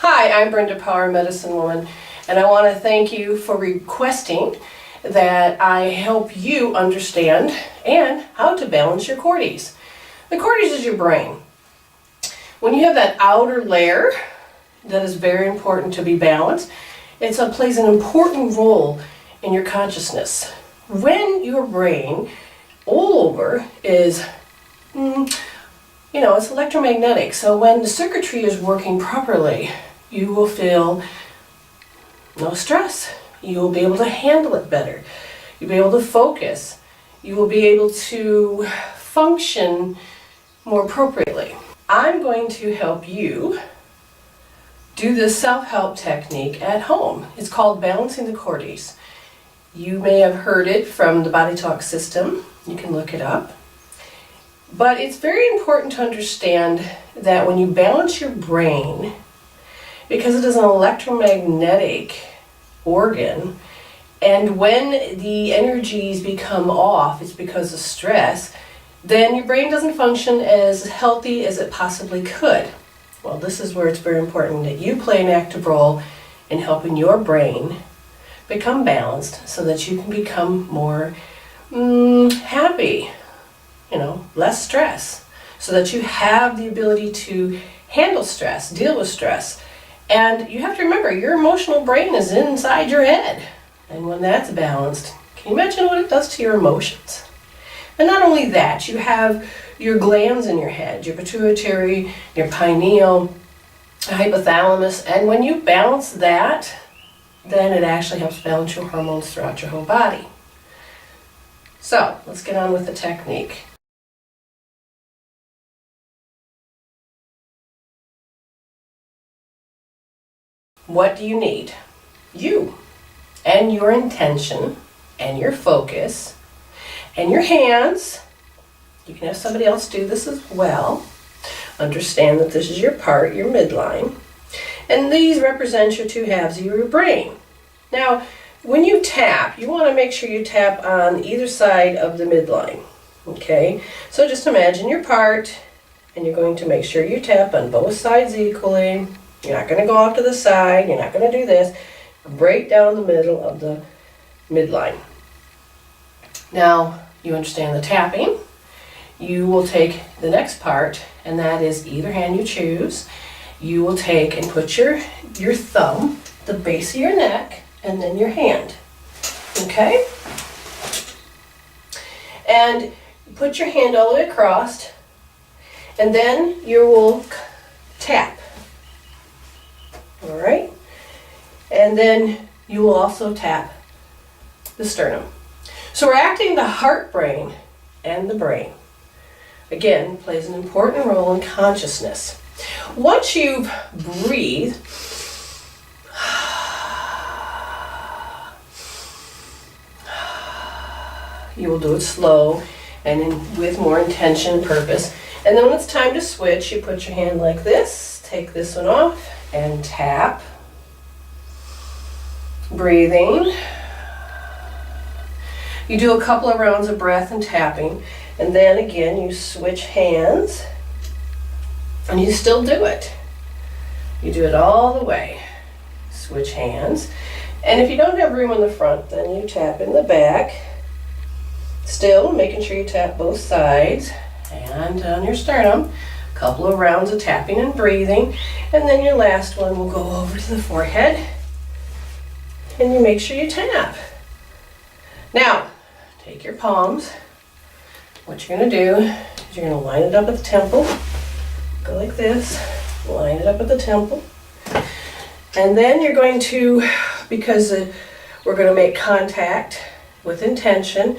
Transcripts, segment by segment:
Hi, I'm Brenda, Power Medicine Woman, and I want to thank you for requesting that I help you understand and how to balance your cortis. The cortis is your brain. When you have that outer layer that is very important to be balanced, it plays an important role in your consciousness. When your brain all over is it's electromagnetic, so when the circuitry is working properly, you will feel no stress. You will be able to handle it better. You'll be able to focus. You will be able to function more appropriately. I'm going to help you do this self-help technique at home. It's called balancing the cortis. You may have heard it from the bodytalk system. You can look it up. But it's very important to understand that when you balance your brain, because it is an electromagnetic organ, and when the energies become off, it's because of stress, then your brain doesn't function as healthy as it possibly could. Well, this is where it's very important that you play an active role in helping your brain become balanced so that you can become more happy, less stress, so that you have the ability to handle stress, deal with stress. And you have to remember, your emotional brain is inside your head. And when that's balanced, can you imagine what it does to your emotions? And not only that, you have your glands in your head, your pituitary, your pineal, hypothalamus, and when you balance that, then it actually helps balance your hormones throughout your whole body. So, let's get on with the technique. What do you need? You, and your intention, and your focus, and your hands. You can have somebody else do this as well. Understand that this is your part, your midline. And these represent your two halves of your brain. Now, when you tap, you want to make sure you tap on either side of the midline. Okay? So just imagine your part, and you're going to make sure you tap on both sides equally. You're not going to go off to the side. You're not going to do this. Break down the middle of the midline. Now, you understand the tapping. You will take the next part, and that is either hand you choose. You will take and put your thumb, the base of your neck, and then your hand. Okay? And put your hand all the way across, and then you will tap. All right? And then you will also tap the sternum. So we're acting the heart brain and the brain. Again, plays an important role in consciousness. Once you've breathed, you will do it slow and with more intention and purpose. And then when it's time to switch, you put your hand like this, take this one off, and tap. Breathing. You do a couple of rounds of breath and tapping, and then again you switch hands, and you still do it. You do it all the way. Switch hands. And if you don't have room in the front, then you tap in the back. Still making sure you tap both sides and on your sternum. A couple of rounds of tapping and breathing. And then your last one will go over to the forehead. And you make sure you tap. Now, take your palms. What you're going to do is you're going to line it up at the temple. Go like this. Line it up at the temple. And then you're going to, because we're going to make contact with intention,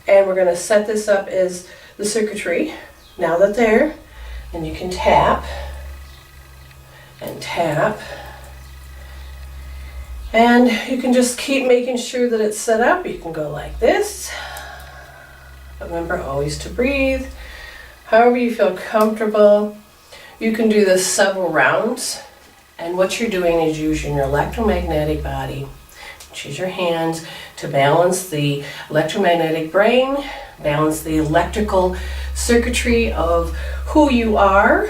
and we're going to set this up as the circuitry. Now that there, and you can tap and tap. And you can just keep making sure that it's set up. You can go like this. But remember always to breathe. However you feel comfortable. You can do this several rounds. And what you're doing is using your electromagnetic body, which is your hands, to balance the electromagnetic brain, balance the electrical circuitry of who you are,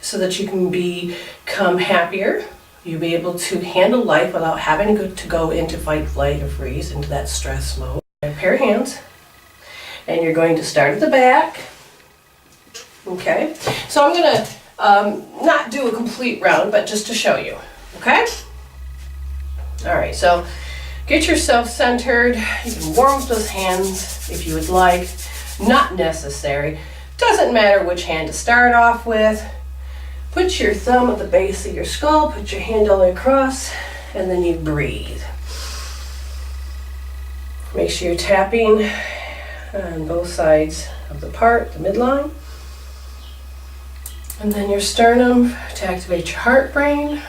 so that you can become happier, You'll be able to handle life without having to go into fight, flight, or freeze, into that stress mode. A pair of hands, and you're going to start at the back. Okay, so I'm going to not do a complete round, but just to show you. Okay? All right, so get yourself centered. You can warm up those hands if you would like. Not necessary. Doesn't matter which hand to start off with. Put your thumb at the base of your skull, put your hand all the way across, and then you breathe. Make sure you're tapping on both sides of the part, the midline. And then your sternum to activate your heart brain.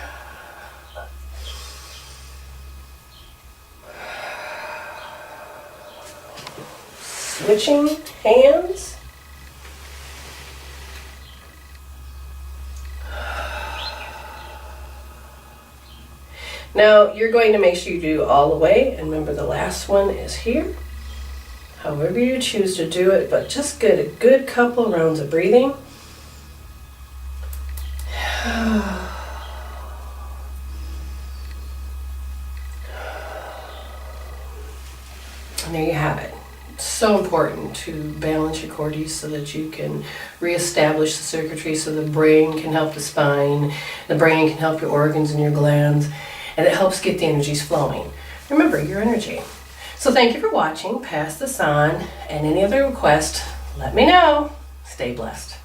Switching hands. Now you're going to make sure you do all the way, and remember the last one is here. However you choose to do it, but just get a good couple rounds of breathing. And there you have it. It's so important to balance your cortis so that you can reestablish the circuitry so the brain can help the spine, the brain can help your organs and your glands, and it helps get the energies flowing. Remember, your energy. So thank you for watching. Pass this on, and any other requests, let me know. Stay blessed.